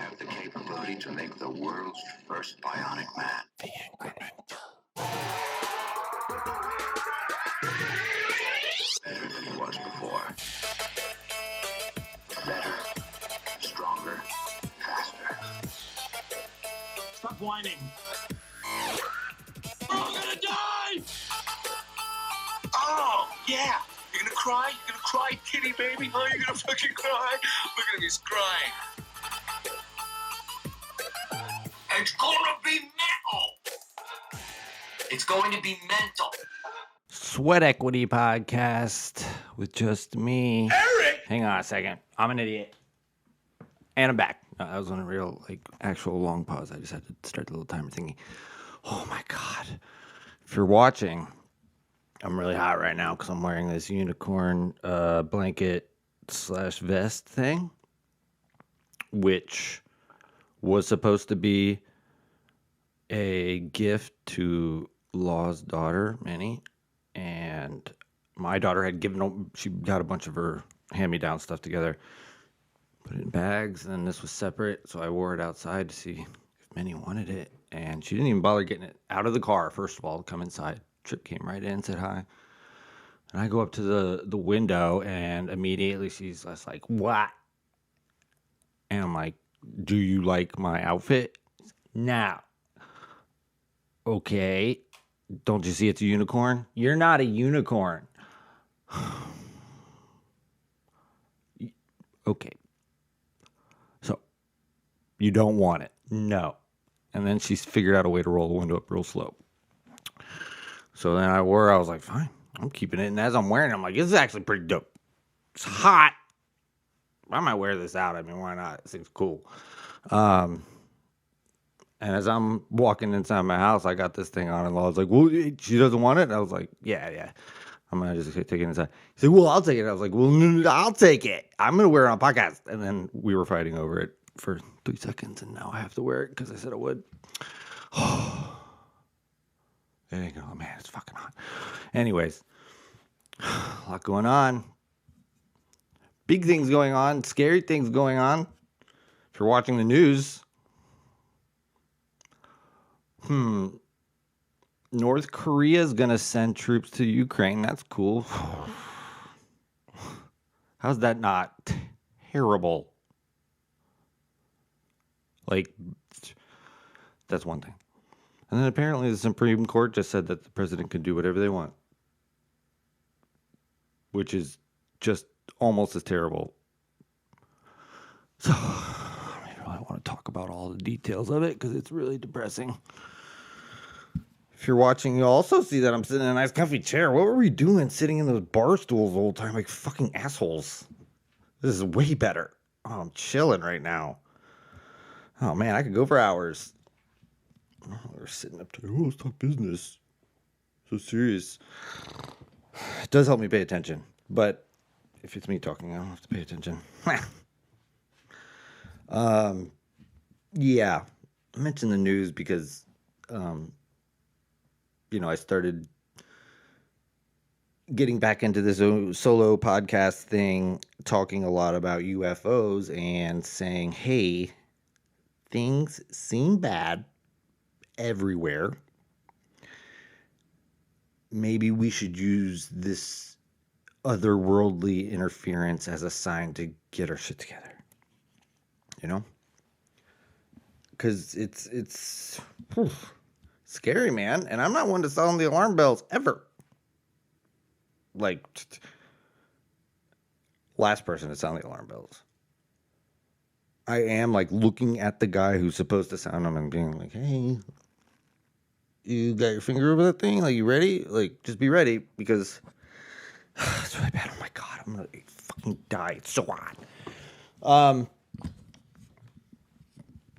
have the capability to make the world's first bionic man. The incremental. Better than he was before. Better, stronger, faster. Stop whining. We're all gonna die! Oh, yeah. You're gonna cry? You're gonna cry, kitty baby? Oh, you're gonna fucking cry? Look at him, he's crying. It's gonna be mental. It's going to be mental. Sweat Equity Podcast with just me. Eric! Hang on a second. I'm an idiot. And I'm back. No, that was on a real, actual long pause. I just had to start the little timer thingy. Oh my God. If you're watching, I'm really hot right now because I'm wearing this unicorn blanket / vest thing, which was supposed to be a gift to Law's daughter, Minnie. And my daughter had she got a bunch of her hand-me-down stuff together, put it in bags, and then this was separate. So I wore it outside to see if Minnie wanted it. And she didn't even bother getting it out of the car, first of all, to come inside. Trip came right in, said hi. And I go up to the window, and immediately she's just like, what? And I'm like, do you like my outfit? No. Okay. Don't you see it's a unicorn? You're not a unicorn. Okay. So, you don't want it? No. And then she's figured out a way to roll the window up real slow. So then I was like, fine, I'm keeping it. And as I'm wearing it, I'm like, this is actually pretty dope. It's hot. I might wear this out. I mean, why not? This thing's cool. And as I'm walking inside my house, I got this thing on, and Law's like, well, she doesn't want it? And I was like, yeah. I'm going to just take it inside. He said, well, I'll take it. I was like, well, no, I'll take it. I'm going to wear it on a podcast. And then we were fighting over it for 3 seconds, and now I have to wear it because I said I would. There you go. Man, it's fucking hot. Anyways, a lot going on. Big things going on. Scary things going on. If you're watching the news, North Korea is going to send troops to Ukraine. That's cool. How's that not terrible? That's one thing. And then apparently the Supreme Court just said that the president can do whatever they want, which is just almost as terrible. So I don't really want to talk about all the details of it because it's really depressing. If you're watching, you'll also see that I'm sitting in a nice comfy chair. What were we doing sitting in those bar stools the whole time like fucking assholes? This is way better. Oh, I'm chilling right now. Oh man, I could go for hours. Oh, we're sitting up there. Oh, let's talk business. So serious. It does help me pay attention. But if it's me talking, I don't have to pay attention. Yeah. I mentioned the news because I started getting back into this solo podcast thing, talking a lot about UFOs and saying, hey, things seem bad everywhere. Maybe we should use this otherworldly interference as a sign to get our shit together. Because it's scary, man. And I'm not one to sound the alarm bells ever. Last person to sound the alarm bells. I am looking at the guy who's supposed to sound them and being like, hey, you got your finger over that thing? You ready? Just be ready because it's really bad. Oh my God, I'm going to fucking die. It's so hot.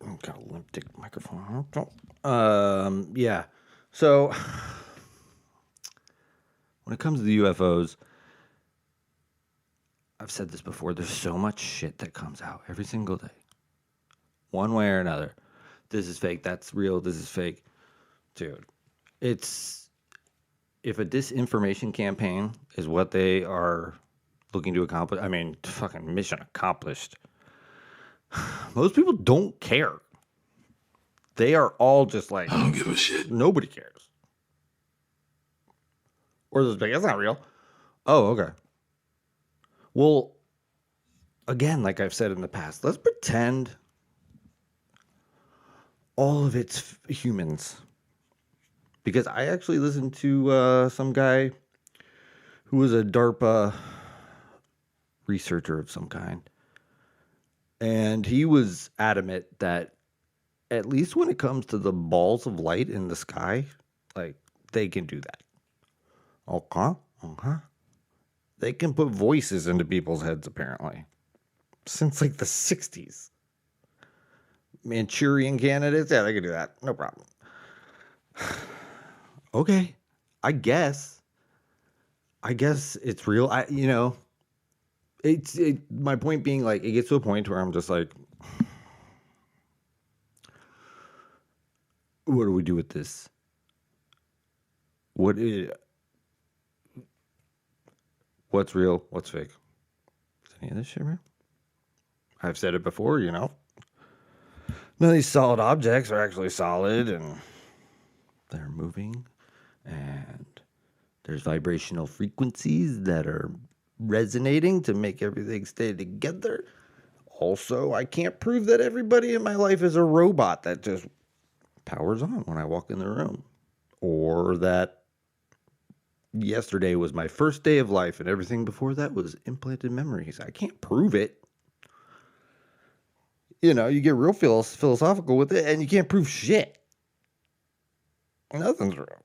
I've got a limp dick microphone. Yeah. So when it comes to the UFOs, I've said this before, there's so much shit that comes out every single day. One way or another. This is fake, that's real, this is fake. Dude, if a disinformation campaign is what they are looking to accomplish, fucking mission accomplished. Most people don't care. They are all just like, I don't give a shit. Nobody cares. Or they're like, that's not real. Oh, okay. Well, again, like I've said in the past, let's pretend all of it's humans. Because I actually listened to some guy who was a DARPA researcher of some kind. And he was adamant that at least when it comes to the balls of light in the sky, like, they can do that. Okay. They can put voices into people's heads, apparently. Since, like, the 60s. Manchurian candidates, yeah, they can do that. No problem. Okay. I guess it's real. My point being, like, it gets to a point where I'm just like, what do we do with this? What's real? What's fake? Is any of this shit real? I've said it before, None of these solid objects are actually solid, and they're moving, and there's vibrational frequencies that are resonating to make everything stay together. Also, I can't prove that everybody in my life is a robot that just powers on when I walk in the room, or that yesterday was my first day of life and everything before that was implanted memories. I can't prove it. You get real philosophical with it, and you can't prove shit. Nothing's real.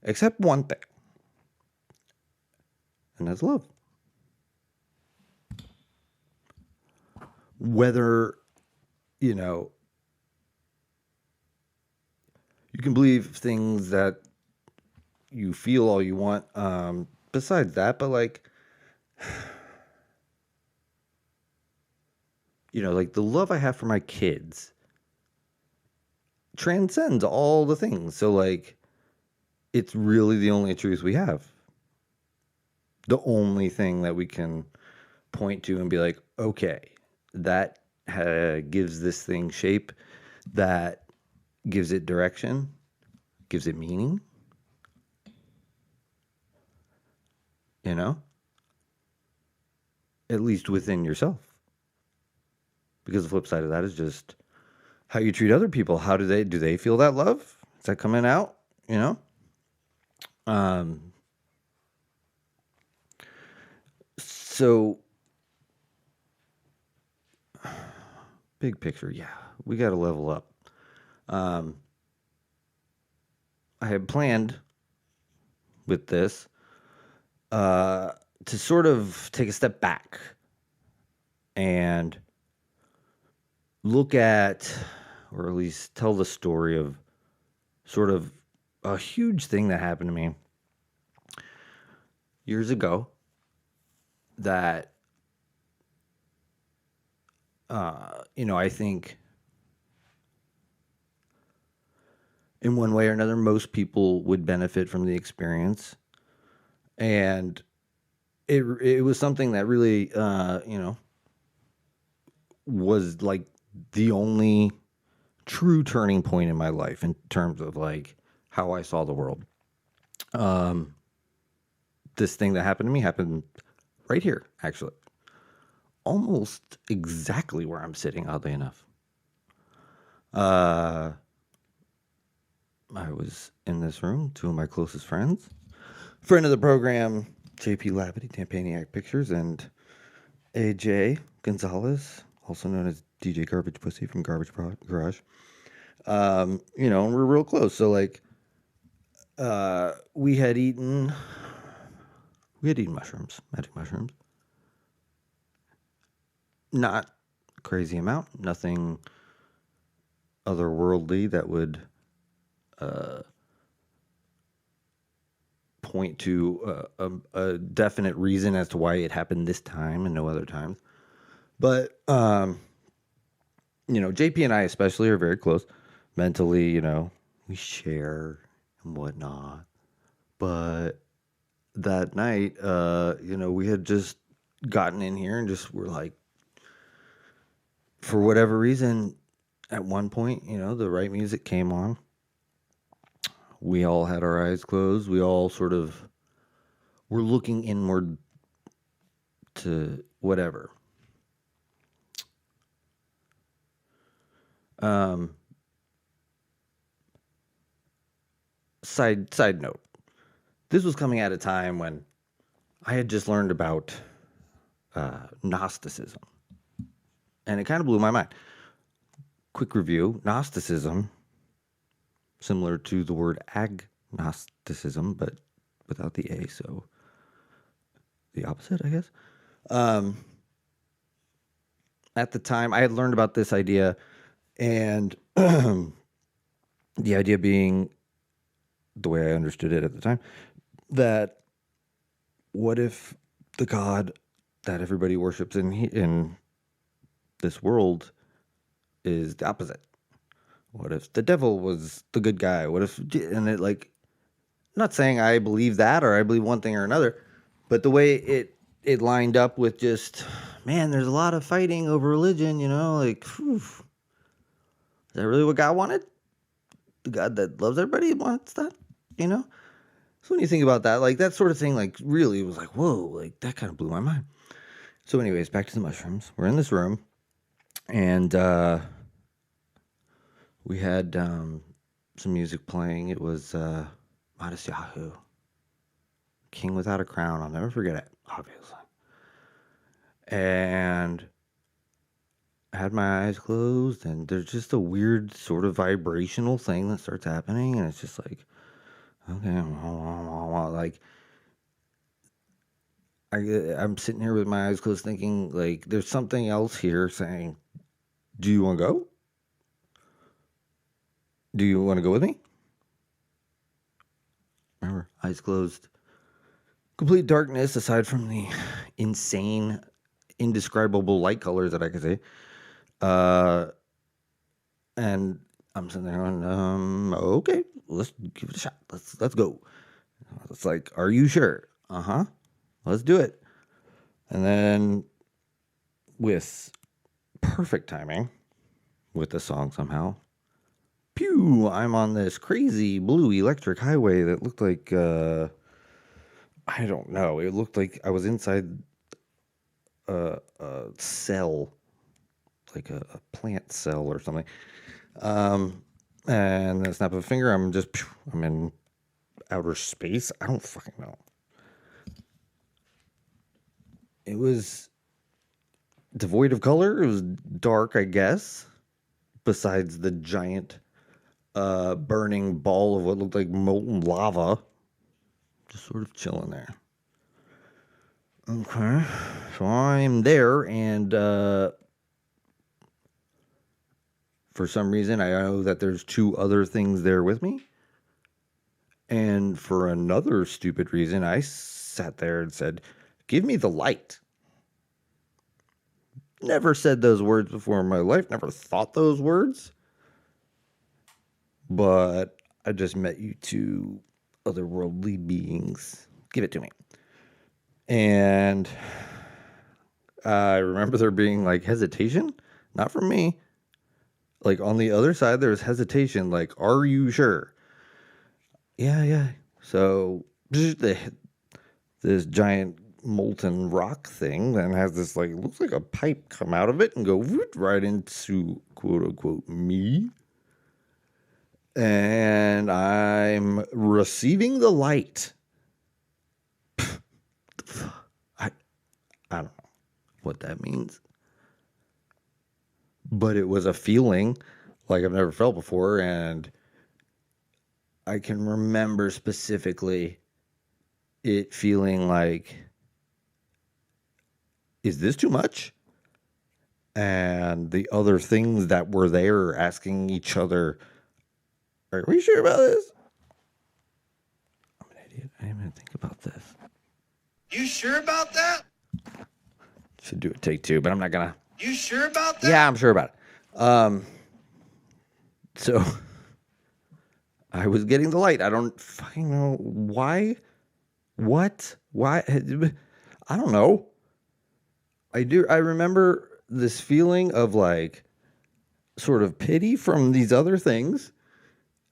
Except one thing. And that's love. Whether, you can believe things that you feel all you want, besides that, but like, like the love I have for my kids transcends all the things. So like, it's really the only truth we have. The only thing that we can point to and be like, okay, that gives this thing shape, that gives it direction, gives it meaning. At least within yourself. Because the flip side of that is just how you treat other people. How do they feel that love? Is that coming out? So big picture, yeah, we got to level up. I had planned with this to sort of take a step back and look at, or at least tell the story of sort of a huge thing that happened to me years ago that, I think in one way or another, most people would benefit from the experience. And it was something that really, was like the only true turning point in my life in terms of like how I saw the world. This thing that happened to me happened right here, actually. Almost exactly where I'm sitting, oddly enough. I was in this room, two of my closest friends. Friend of the program, JP Labadie, Tampaniac Pictures, and AJ Gonzalez, also known as DJ Garbage Pussy from Garbage Garage. And we're real close. So like, we had eaten mushrooms, magic mushrooms. Not crazy amount, nothing otherworldly that would point to a definite reason as to why it happened this time and no other times. But, JP and I especially are very close mentally, we share and whatnot. But that night, we had just gotten in here and just were like, for whatever reason, at one point, the right music came on. We all had our eyes closed. We all sort of were looking inward to whatever. Side note. This was coming at a time when I had just learned about Gnosticism. And it kind of blew my mind. Quick review. Gnosticism, similar to the word agnosticism, but without the A, so the opposite, I guess. At the time, I had learned about this idea, and the idea being, the way I understood it at the time, that what if the God that everybody worships in this world is the opposite? What if the devil was the good guy? What if, and it like, not saying I believe that or I believe one thing or another, but the way it lined up with just, man, there's a lot of fighting over religion, like, whew, is that really what God wanted? The God that loves everybody wants that, So when you think about that, like that sort of thing, like really was like, whoa, like that kind of blew my mind. So anyways, back to the mushrooms. We're in this room and we had some music playing. It was Modest Yahoo, King Without a Crown. I'll never forget it, obviously. And I had my eyes closed and there's just a weird sort of vibrational thing that starts happening. And it's just like, okay, like I'm sitting here with my eyes closed thinking like there's something else here saying, do you want to go? Do you want to go with me? Remember, eyes closed. Complete darkness aside from the insane, indescribable light colors that I could see. And I'm sitting there going, okay, let's give it a shot. Let's go. It's like, are you sure? Uh-huh. Let's do it. And then with perfect timing with the song somehow, pew, I'm on this crazy blue electric highway that looked like, I don't know. It looked like I was inside a cell, like a plant cell or something. And the snap of a finger, I'm in outer space. I don't fucking know. It was devoid of color. It was dark, I guess, besides the giant burning ball of what looked like molten lava. Just sort of chilling there. Okay. So I'm there, and for some reason, I know that there's two other things there with me. And for another stupid reason, I sat there and said, give me the light. Never said those words before in my life. Never thought those words. But I just met you two otherworldly beings. Give it to me. And I remember there being like hesitation. Not from me. Like on the other side, there was hesitation. Like, are you sure? Yeah. So this giant molten rock thing then has this like, looks like a pipe come out of it and go right into quote unquote me. And I'm receiving the light. I don't know what that means. But it was a feeling like I've never felt before, and I can remember specifically it feeling like, is this too much? And the other things that were there asking each other, are we sure about this? I'm an idiot. I didn't even think about this. You sure about that? Should do a take two, but I'm not gonna. You sure about that? Yeah, I'm sure about it. So I was getting the light. I don't fucking know why What? Why? I don't know. I remember this feeling of like sort of pity from these other things,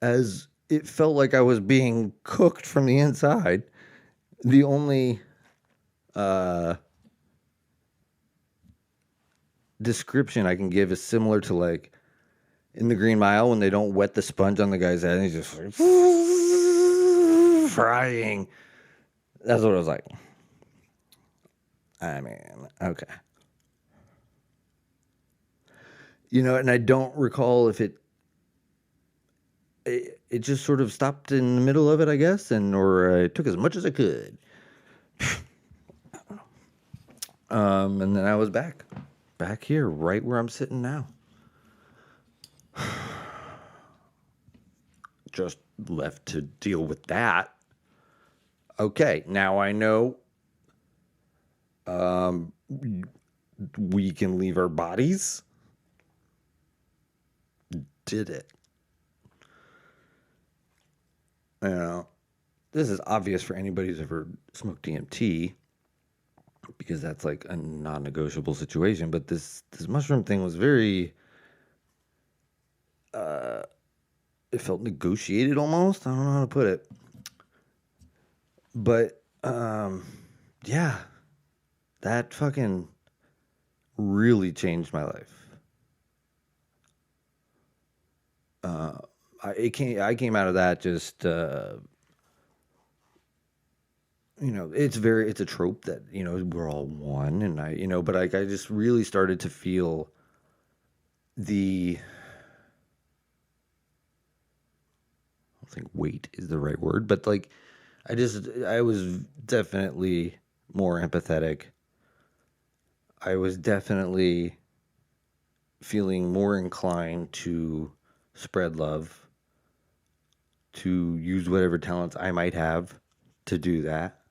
as it felt like I was being cooked from the inside. The only description I can give is similar to like in the Green Mile when they don't wet the sponge on the guy's head and he's just like frying. That's what it was like. I mean, okay. You know, and I don't recall if it just sort of stopped in the middle of it, I guess, or I took as much as I could. And then I was back here, right where I'm sitting now. Just left to deal with that. Okay, now I know we can leave our bodies. Did it. You know, this is obvious for anybody who's ever smoked DMT, because that's like a non-negotiable situation. But this mushroom thing was very, it felt negotiated almost. I don't know how to put it. But, yeah, that fucking really changed my life. I came out of that just, you know, it's a trope that, you know, we're all one, and but I just really started to feel the, I don't think weight is the right word, but like, I was definitely more empathetic. I was definitely feeling more inclined to spread love, to use whatever talents I might have to do that.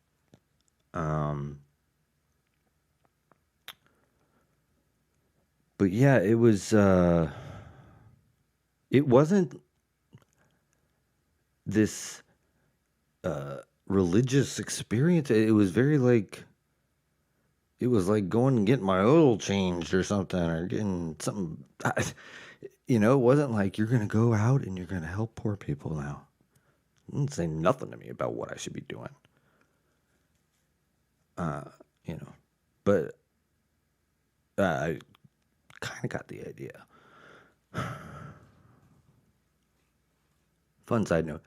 But yeah, it wasn't this religious experience. It was very like, it was like going and getting my oil changed or something, or getting something. You know, it wasn't like you're going to go out and you're going to help poor people now. It didn't say nothing to me about what I should be doing. You know, but I kind of got the idea. Fun side note.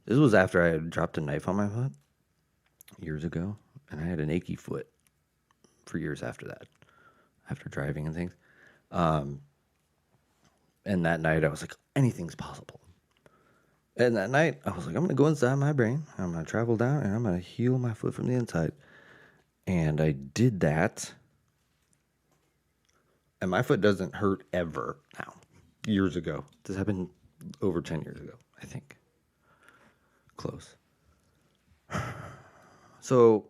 This was after I had dropped a knife on my foot years ago, and I had an achy foot for years after that, after driving and things. And that night I was like, anything's possible. And that night I was like, I'm going to go inside my brain. I'm going to travel down and I'm going to heal my foot from the inside. And I did that. And my foot doesn't hurt ever now. Years ago. This happened over 10 years ago, I think. Close. So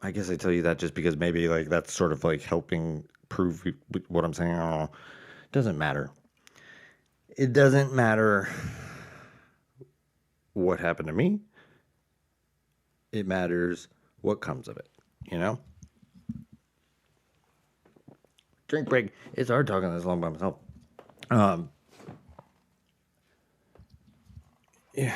I guess I tell you that just because maybe like that's sort of like helping prove what I'm saying. I don't know. It doesn't matter. It doesn't matter what happened to me. It matters what comes of it, you know? Drink break. It's hard talking this long by myself. Yeah.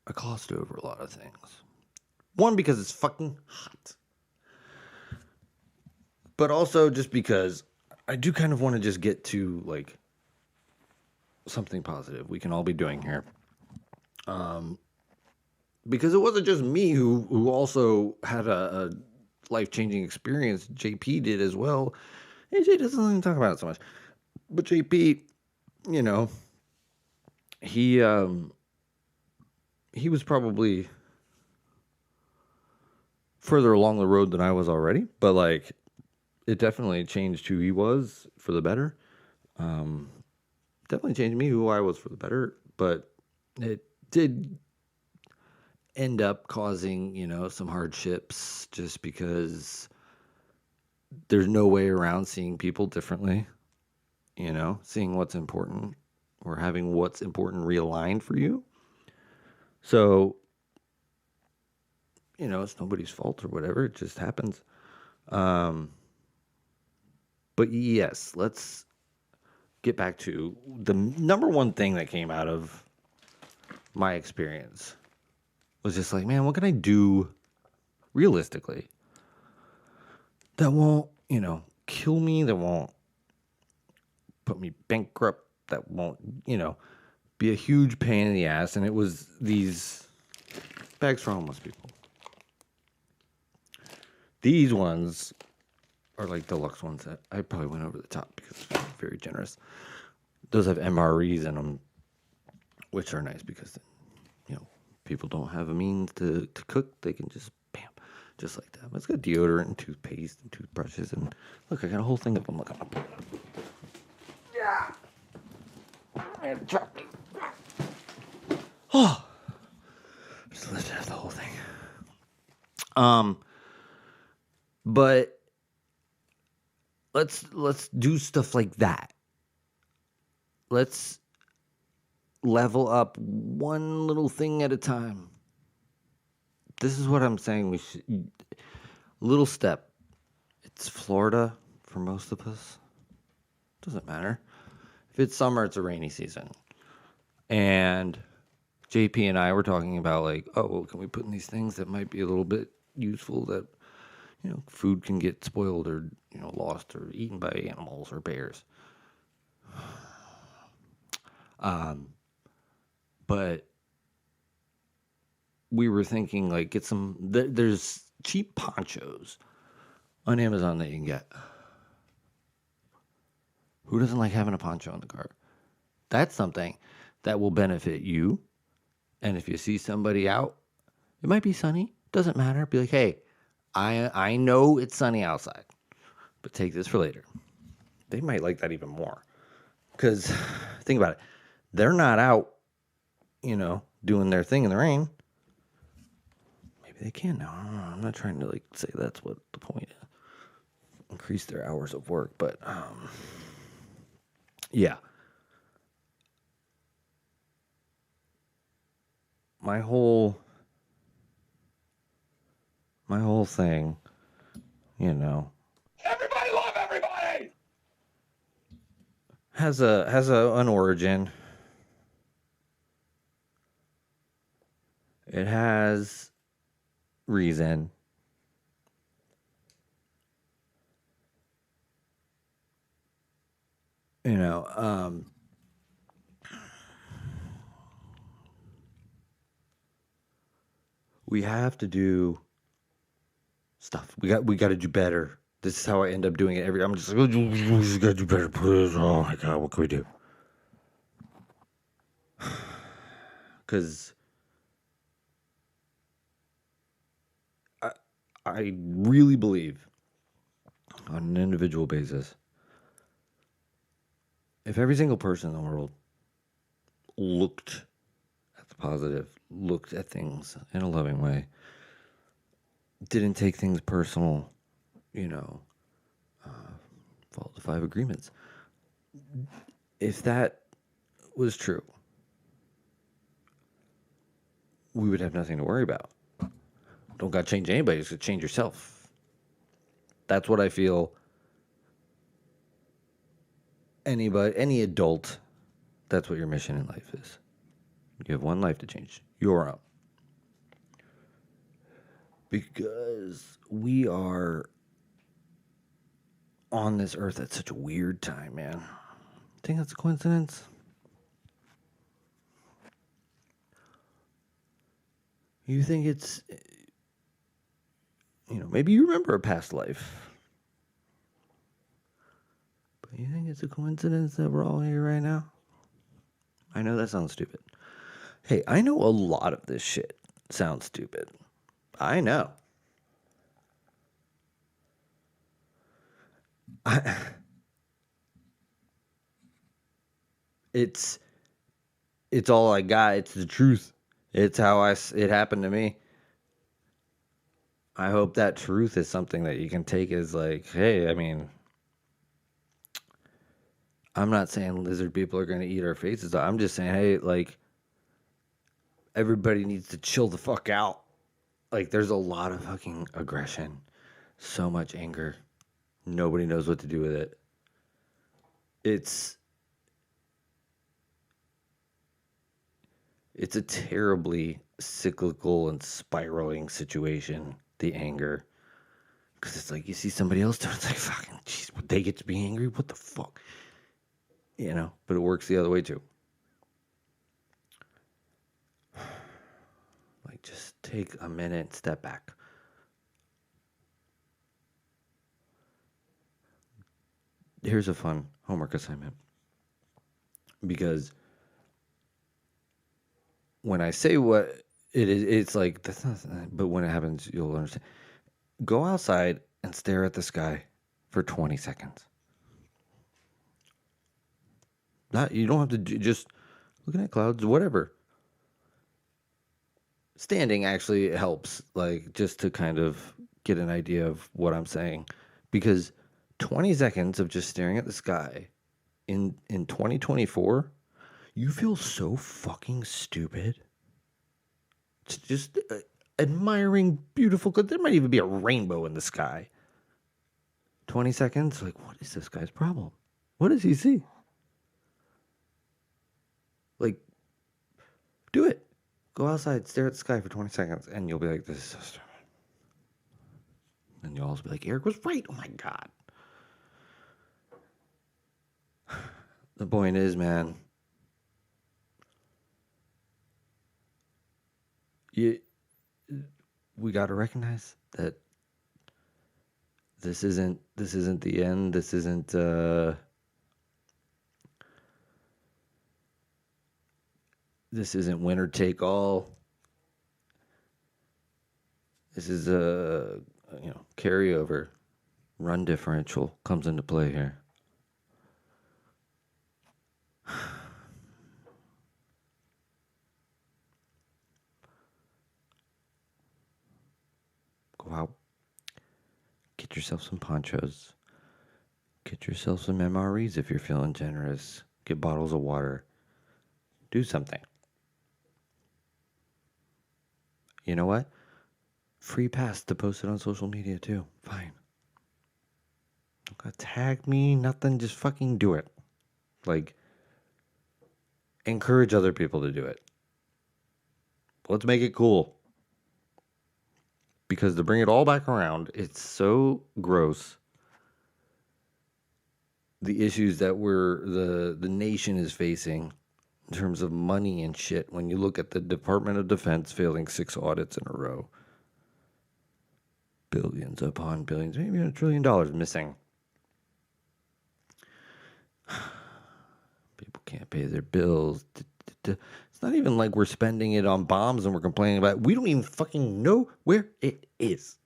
I glossed over a lot of things. One, because it's fucking hot. But also just because I do kind of want to just get to like something positive we can all be doing here. Because it wasn't just me who also had a life-changing experience. JP did as well. AJ doesn't even talk about it so much. But JP, you know, he was probably further along the road than I was already, but like it definitely changed who he was for the better. Definitely changed me who I was for the better, but it did end up causing, you know, some hardships just because there's no way around seeing people differently, seeing what's important or having what's important realigned for you. So, it's nobody's fault or whatever. It just happens. But yes, let's get back to the number one thing that came out of my experience was just like, man, what can I do realistically that won't, kill me, that won't put me bankrupt, that won't, be a huge pain in the ass. And it was these bags for homeless people. These ones are like deluxe ones that I probably went over the top because I'm very generous. Those have MREs in them, which are nice because, people don't have a means to cook. They can just, bam, just like that. But it's got deodorant and toothpaste and toothbrushes. And look, I got a whole thing of them. Look, yeah. I had to drop me. Oh. Just lifted out the whole thing. But let's do stuff like that. Let's level up one little thing at a time. This is what I'm saying. We should little step. It's Florida for most of us. Doesn't matter. If it's summer, it's a rainy season. And JP and I were talking about like, oh, well, can we put in these things that might be a little bit useful that, food can get spoiled or, lost or eaten by animals or bears. But we were thinking like get some, there's cheap ponchos on Amazon that you can get. Who doesn't like having a poncho in the car? That's something that will benefit you. And if you see somebody out, it might be sunny, doesn't matter. Be like, hey, I know it's sunny outside, but take this for later. They might like that even more. Because think about it. They're not out, doing their thing in the rain. Maybe they can now. I don't know. I'm not trying to like say that's what the point is. Increase their hours of work. But, yeah. My whole thing, everybody love everybody, has an origin. It has reason. We have to do stuff. We got to do better. This is how I end up doing it I'm just like, we just got to do better, please. Oh my God, what can we do? Because I really believe on an individual basis, if every single person in the world looked at the positive, looked at things in a loving way, didn't take things personal, follow the 5 agreements. If that was true, we would have nothing to worry about. Don't got to change anybody, just got to change yourself. That's what I feel any adult, that's what your mission in life is. You have one life to change, your own. Because we are on this earth at such a weird time, man. Think that's a coincidence? You think it's, maybe you remember a past life. But you think it's a coincidence that we're all here right now? I know that sounds stupid. Hey, I know a lot of this shit sounds stupid. I know. It's all I got. It's the truth. It's how it happened to me. I hope that truth is something that you can take as like, hey, I mean, I'm not saying lizard people are going to eat our faces. I'm just saying, hey, like, everybody needs to chill the fuck out. Like, there's a lot of fucking aggression, so much anger. Nobody knows what to do with it. It's a terribly cyclical and spiraling situation, the anger. Because it's like you see somebody else do it, it's like, fucking, jeez, would they get to be angry? What the fuck? You know, but it works the other way too. Like, just take a minute, step back. Here's a fun homework assignment. Because when I say what it is, it's like, that's not, but when it happens, you'll understand. Go outside and stare at the sky for 20 seconds. You don't have to just looking at clouds, whatever. Standing actually helps, like, just to kind of get an idea of what I'm saying. Because 20 seconds of just staring at the sky in 2024, you feel so fucking stupid. It's just admiring beautiful, because there might even be a rainbow in the sky. 20 seconds, like, what is this guy's problem? What does he see? Like, do it. Go outside, stare at the sky for 20 seconds, and you'll be like, this is so stupid. And you'll also be like, Eric was right. Oh my God. The point is, man, we got to recognize that this isn't the end. This isn't winner take all. This is a carryover. Run differential comes into play here. Go out. Get yourself some ponchos. Get yourself some MREs if you're feeling generous. Get bottles of water. Do something. You know what? Free pass to post it on social media too. Fine. Don't gotta tag me, nothing. Just fucking do it. Like, encourage other people to do it. Let's make it cool. Because to bring it all back around, it's so gross. The issues that the nation is facing in terms of money and shit. When you look at the Department of Defense failing 6 audits in a row. Billions upon billions, maybe $1 trillion missing. People can't pay their bills. It's not even like we're spending it on bombs and we're complaining about it. We don't even fucking know where it is.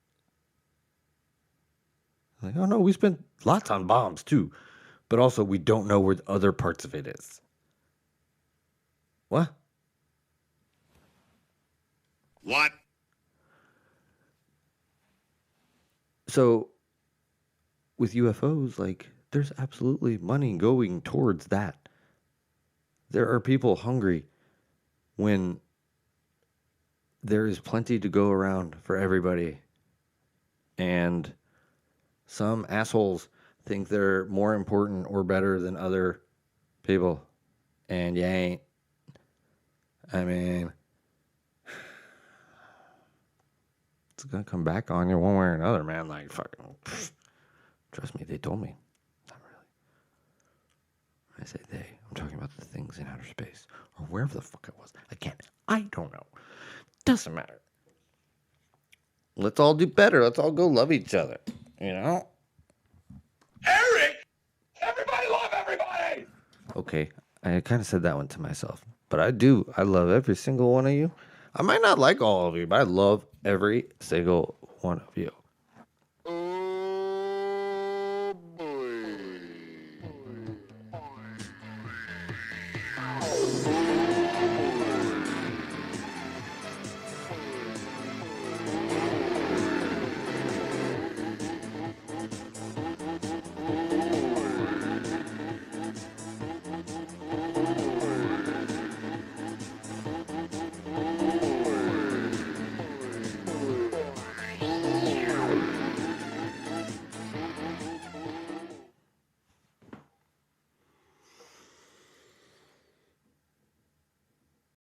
Like, oh no, we spent lots on bombs too. But also we don't know where the other parts of it is. What? What? So with UFOs, like, there's absolutely money going towards that. There are people hungry when there is plenty to go around for everybody. And some assholes think they're more important or better than other people. And you ain't. I mean, it's going to come back on you one way or another, man. Like, fucking, trust me, they told me. Not really. I say they. I'm talking about the things in outer space. Or wherever the fuck it was. Again, I don't know. Doesn't matter. Let's all do better. Let's all go love each other. You know? Eric! Everybody love everybody! Okay, I kind of said that one to myself. But I do. I love every single one of you. I might not like all of you, but I love every single one of you.